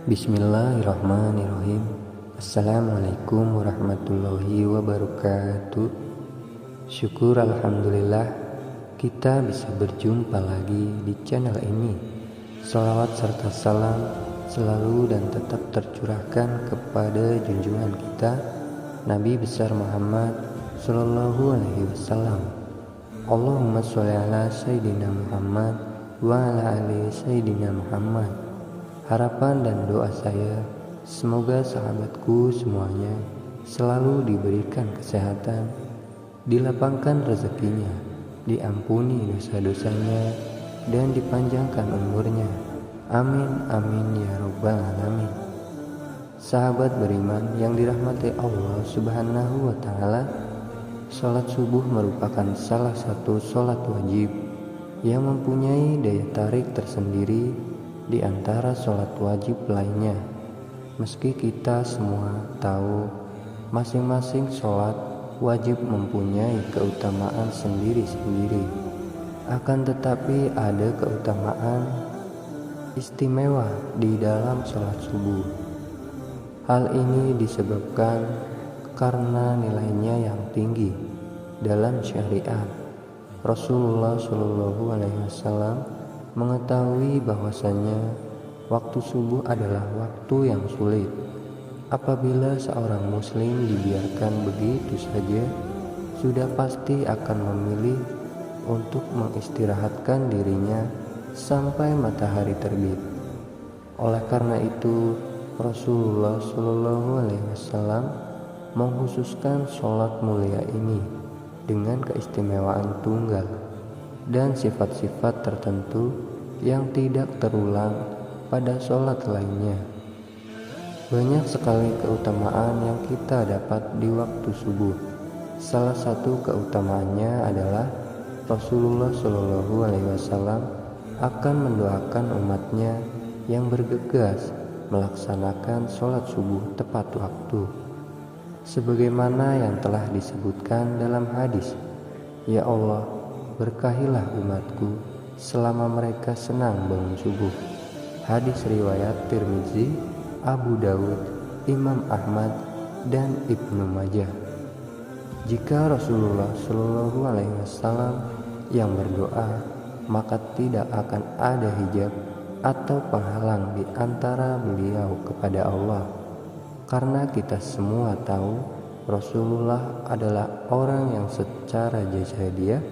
Bismillahirrahmanirrahim. Assalamualaikum warahmatullahi wabarakatuh. Syukur alhamdulillah kita bisa berjumpa lagi di channel ini. Shalawat serta salam selalu dan tetap tercurahkan kepada junjungan kita Nabi besar Muhammad Sallallahu Alaihi Wasallam. Allahumma sholli ala Sayyidina Muhammad wa ala ali Sayyidina Muhammad. Harapan dan doa saya, semoga sahabatku semuanya selalu diberikan kesehatan, dilapangkan rezekinya, diampuni dosa-dosanya, dan dipanjangkan umurnya. Amin, amin ya robbal alamin. Sahabat beriman yang dirahmati Allah Subhanahu wa Ta'ala, sholat subuh merupakan salah satu sholat wajib yang mempunyai daya tarik tersendiri di antara sholat wajib lainnya. Meski kita semua tahu masing-masing sholat wajib mempunyai keutamaan sendiri-sendiri, akan tetapi ada keutamaan istimewa di dalam sholat subuh. Hal ini disebabkan karena nilainya yang tinggi dalam syariat. Rasulullah Shallallahu Alaihi Wasallam mengetahui bahwasanya waktu subuh adalah waktu yang sulit. Apabila seorang muslim dibiarkan begitu saja, sudah pasti akan memilih untuk mengistirahatkan dirinya sampai matahari terbit. Oleh karena itu, Rasulullah Shallallahu Alaihi Wasallam mengkhususkan sholat mulia ini dengan keistimewaan tunggal dan sifat-sifat tertentu yang tidak terulang pada sholat lainnya. Banyak sekali keutamaan yang kita dapat di waktu subuh. Salah satu keutamaannya adalah Rasulullah Shallallahu Alaihi Wasallam akan mendoakan umatnya yang bergegas melaksanakan sholat subuh tepat waktu, sebagaimana yang telah disebutkan dalam hadis, "Ya Allah, berkahilah umatku selama mereka senang bangun subuh." Hadis riwayat Tirmizi, Abu Dawud, Imam Ahmad, dan Ibnu Majah. Jika Rasulullah Shallallahu Alaihi Wasallam yang berdoa, maka tidak akan ada hijab atau penghalang di antara beliau kepada Allah. Karena kita semua tahu Rasulullah adalah orang yang secara jahiliyah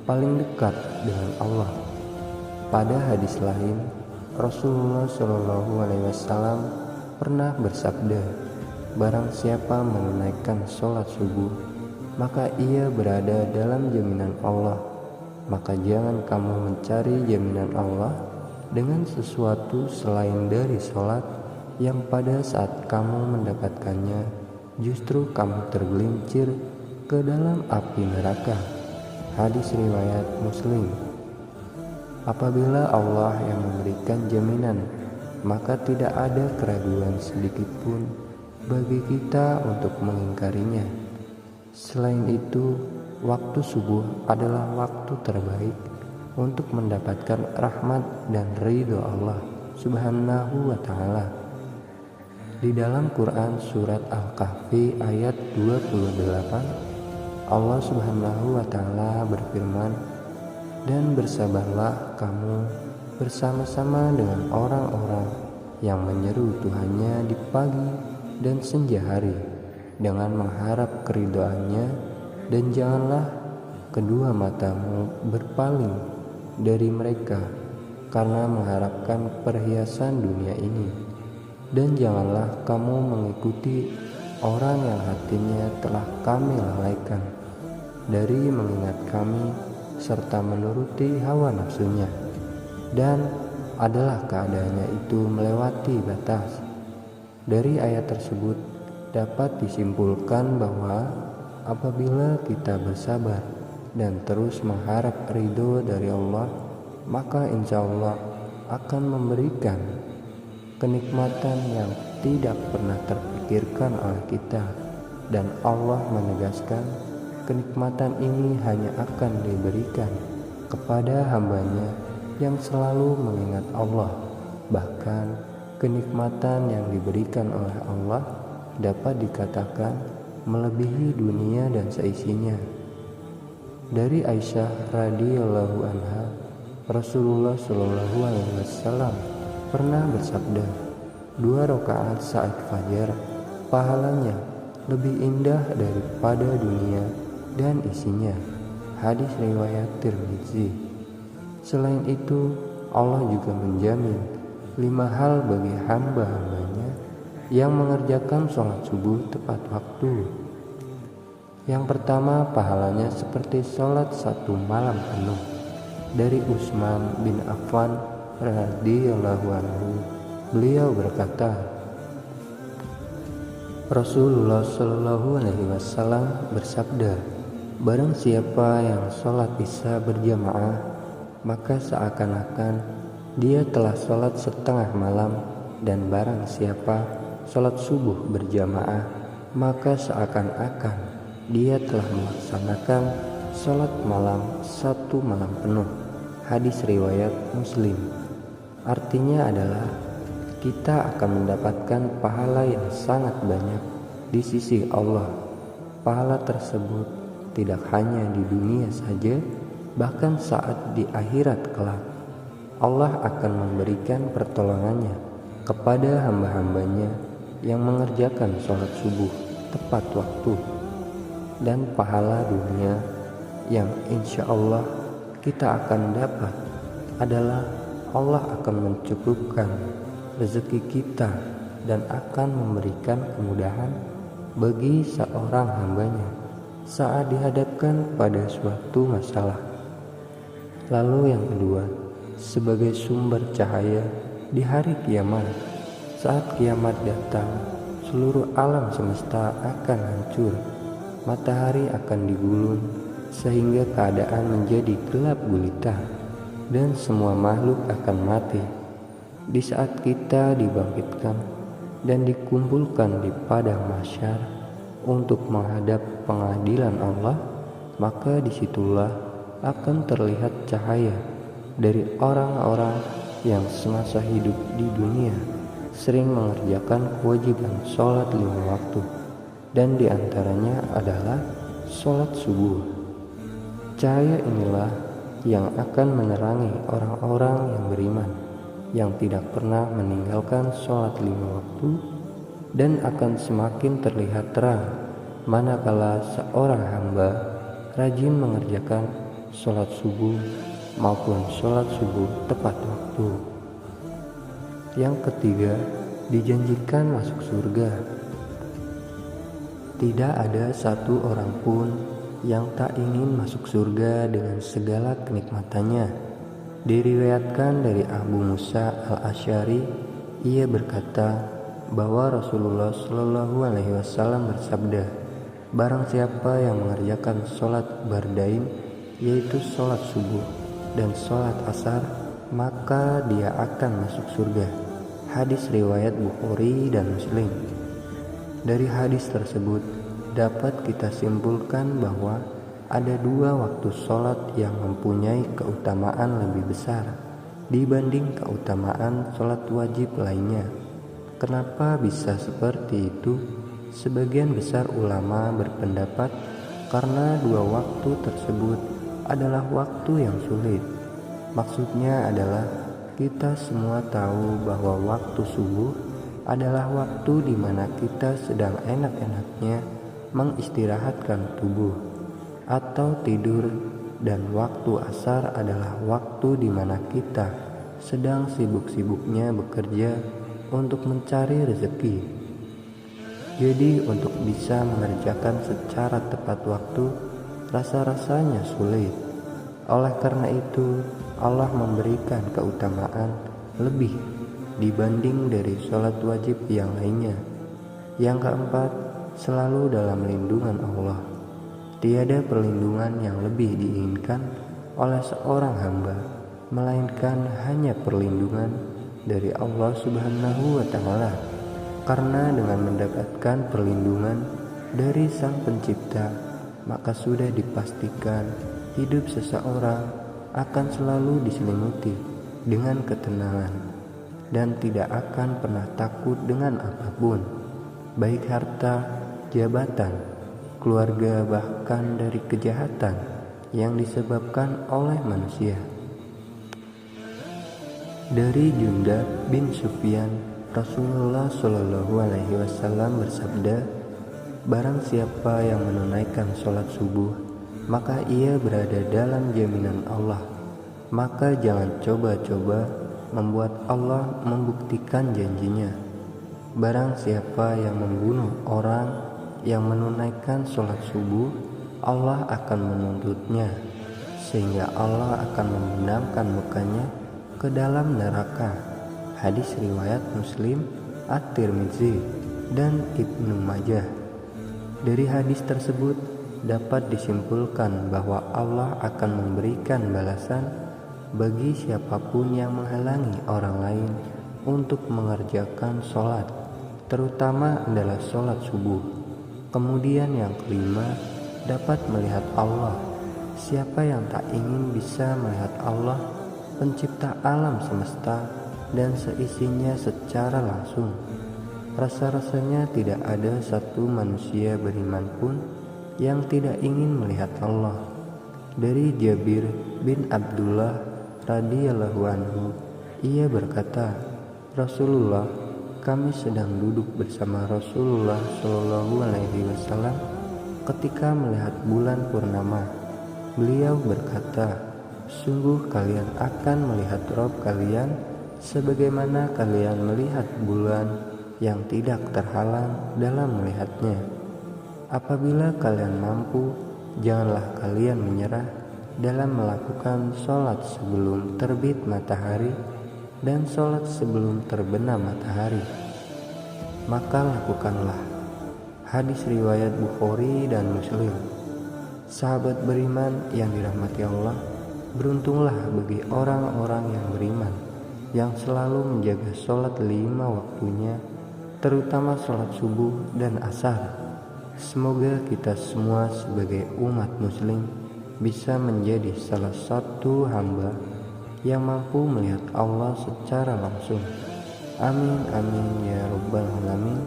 paling dekat dengan Allah. Pada hadis lain, Rasulullah Shallallahu Alaihi Wasallam pernah bersabda, "Barang siapa menunaikan sholat subuh, maka ia berada dalam jaminan Allah. Maka jangan kamu mencari jaminan Allah dengan sesuatu selain dari sholat, yang pada saat kamu mendapatkannya justru kamu tergelincir ke dalam api neraka." Hadis riwayat Muslim. Apabila Allah yang memberikan jaminan, maka tidak ada keraguan sedikit pun bagi kita untuk mengingkarinya. Selain itu, waktu subuh adalah waktu terbaik untuk mendapatkan rahmat dan ridho Allah Subhanahu wa Ta'ala. Di dalam Quran surat Al-Kahfi ayat 28, Allah Subhanahu wa Ta'ala berfirman, "Dan bersabarlah kamu bersama-sama dengan orang-orang yang menyeru Tuhannya di pagi dan senja hari dengan mengharap keridhaannya, dan janganlah kedua matamu berpaling dari mereka karena mengharapkan perhiasan dunia ini, dan janganlah kamu mengikuti orang yang hatinya telah kami lalaikan dari mengingat kami serta menuruti hawa nafsunya, dan adalah keadaannya itu melewati batas." Dari ayat tersebut dapat disimpulkan bahwa apabila kita bersabar dan terus mengharap ridho dari Allah, maka insya Allah akan memberikan kenikmatan yang tidak pernah terpikirkan oleh kita, dan Allah menegaskan kenikmatan ini hanya akan diberikan kepada hambanya yang selalu mengingat Allah, bahkan Kenikmatan yang diberikan oleh Allah dapat dikatakan melebihi dunia dan seisinya. Dari Aisyah radhiyallahu anha, Rasulullah shallallahu alaihi wasallam pernah bersabda, 2 rakaat saat fajar pahalanya lebih indah daripada dunia dan isinya. Hadis riwayat Tirmizi. Selain itu, Allah juga menjamin 5 hal bagi hamba-hambanya yang mengerjakan sholat subuh tepat waktu. Yang pertama, pahalanya seperti sholat 1 malam penuh. Dari Utsman bin Affan radhiyallahu anhu, beliau berkata, Rasulullah shallallahu alaihi wasallam bersabda, barang siapa yang sholat isya berjamaah, maka seakan-akan dia telah sholat setengah malam, dan barang siapa sholat subuh berjamaah, maka seakan-akan dia telah melaksanakan sholat malam 1 malam penuh. Hadis riwayat Muslim. Artinya adalah kita akan mendapatkan pahala yang sangat banyak di sisi Allah. Pahala tersebut tidak hanya di dunia saja, bahkan saat di akhirat kelak. Allah akan memberikan pertolongannya kepada hamba-hambanya yang mengerjakan sholat subuh tepat waktu. Dan pahala dunia yang insya Allah kita akan dapat adalah Allah akan mencukupkan rezeki kita dan akan memberikan kemudahan bagi seorang hambanya saat dihadapkan pada suatu masalah. Lalu yang kedua, sebagai sumber cahaya di hari kiamat. Saat kiamat datang, seluruh alam semesta akan hancur, matahari akan digulung sehingga keadaan menjadi gelap gulita dan semua makhluk akan mati. Di saat kita dibangkitkan dan dikumpulkan di padang mahsyar untuk menghadap pengadilan Allah, maka disitulah akan terlihat cahaya dari orang-orang yang semasa hidup di dunia sering mengerjakan kewajiban sholat 5 waktu, dan diantaranya adalah sholat subuh. Cahaya inilah yang akan menerangi orang-orang yang beriman, yang tidak pernah meninggalkan sholat 5 waktu, dan akan semakin terlihat terang manakala seorang hamba rajin mengerjakan sholat subuh maupun sholat subuh tepat waktu. Yang ketiga, dijanjikan masuk surga. Tidak ada satu orang pun yang tak ingin masuk surga dengan segala kenikmatannya. Diriwayatkan dari Abu Musa al-Asy'ari, ia berkata bahwa Rasulullah Shallallahu alaihi wasallam bersabda, barang siapa yang mengerjakan sholat bardain, yaitu sholat subuh dan sholat asar, maka dia akan masuk surga. Hadis riwayat Bukhari dan Muslim. Dari hadis tersebut dapat kita simpulkan bahwa ada 2 waktu sholat yang mempunyai keutamaan lebih besar dibanding keutamaan sholat wajib lainnya. Kenapa bisa seperti itu? Sebagian besar ulama berpendapat karena 2 waktu tersebut adalah waktu yang sulit. Maksudnya adalah kita semua tahu bahwa waktu subuh adalah waktu di mana kita sedang enak-enaknya mengistirahatkan tubuh atau tidur, dan waktu asar adalah waktu di mana kita sedang sibuk-sibuknya bekerja untuk mencari rezeki. Jadi untuk bisa mengerjakan secara tepat waktu rasa-rasanya sulit. Oleh karena itu Allah memberikan keutamaan lebih dibanding dari sholat wajib yang lainnya. Yang keempat, selalu dalam lindungan Allah. Tiada perlindungan yang lebih diinginkan oleh seorang hamba, melainkan hanya perlindungan dari Allah Subhanahu wa Ta'ala. Karena dengan mendapatkan perlindungan dari Sang Pencipta, maka sudah dipastikan hidup seseorang akan selalu diselimuti dengan ketenangan. dan tidak akan pernah takut dengan apapun, baik harta, jabatan, keluarga, bahkan dari kejahatan yang disebabkan oleh manusia. Dari Jundab bin Sufyan, Rasulullah Shallallahu Alaihi Wasallam bersabda, "Barang siapa yang menunaikan sholat subuh, maka ia berada dalam jaminan Allah. Maka jangan coba-coba membuat Allah membuktikan janjinya. Barang siapa yang membunuh orang yang menunaikan sholat subuh, Allah akan menuntutnya, sehingga Allah akan membenamkan mukanya ke dalam neraka." Hadis riwayat Muslim, At-Tirmidzi, dan Ibnu Majah. Dari hadis tersebut dapat disimpulkan bahwa Allah akan memberikan balasan bagi siapapun yang menghalangi orang lain untuk mengerjakan sholat, terutama adalah sholat subuh. Kemudian yang kelima, dapat melihat Allah. Siapa yang tak ingin bisa melihat Allah, pencipta alam semesta dan seisinya secara langsung? Rasa-rasanya tidak ada satu manusia beriman pun yang tidak ingin melihat Allah. Dari Jabir bin Abdullah radhiyallahu anhu, ia berkata, "Rasulullah, kami sedang duduk bersama Rasulullah Shallallahu Alaihi Wasallam ketika melihat bulan purnama. Beliau berkata, sungguh kalian akan melihat Rabb kalian sebagaimana kalian melihat bulan yang tidak terhalang dalam melihatnya. Apabila kalian mampu, janganlah kalian menyerah dalam melakukan sholat sebelum terbit matahari dan sholat sebelum terbenam matahari. Maka lakukanlah." Hadis riwayat Bukhari dan Muslim. Sahabat beriman yang dirahmati Allah, beruntunglah bagi orang-orang yang beriman, yang selalu menjaga sholat 5 waktunya, terutama sholat subuh dan asar. Semoga kita semua sebagai umat muslim bisa menjadi salah satu hamba yang mampu melihat Allah secara langsung. Amin amin ya rabbal alamin.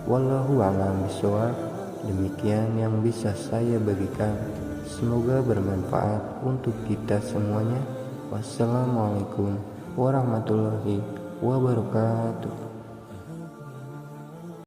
Wallahu a'lam bishawab. Demikian yang bisa saya bagikan. Semoga bermanfaat untuk kita semuanya. Wassalamualaikum warahmatullahi wabarakatuh.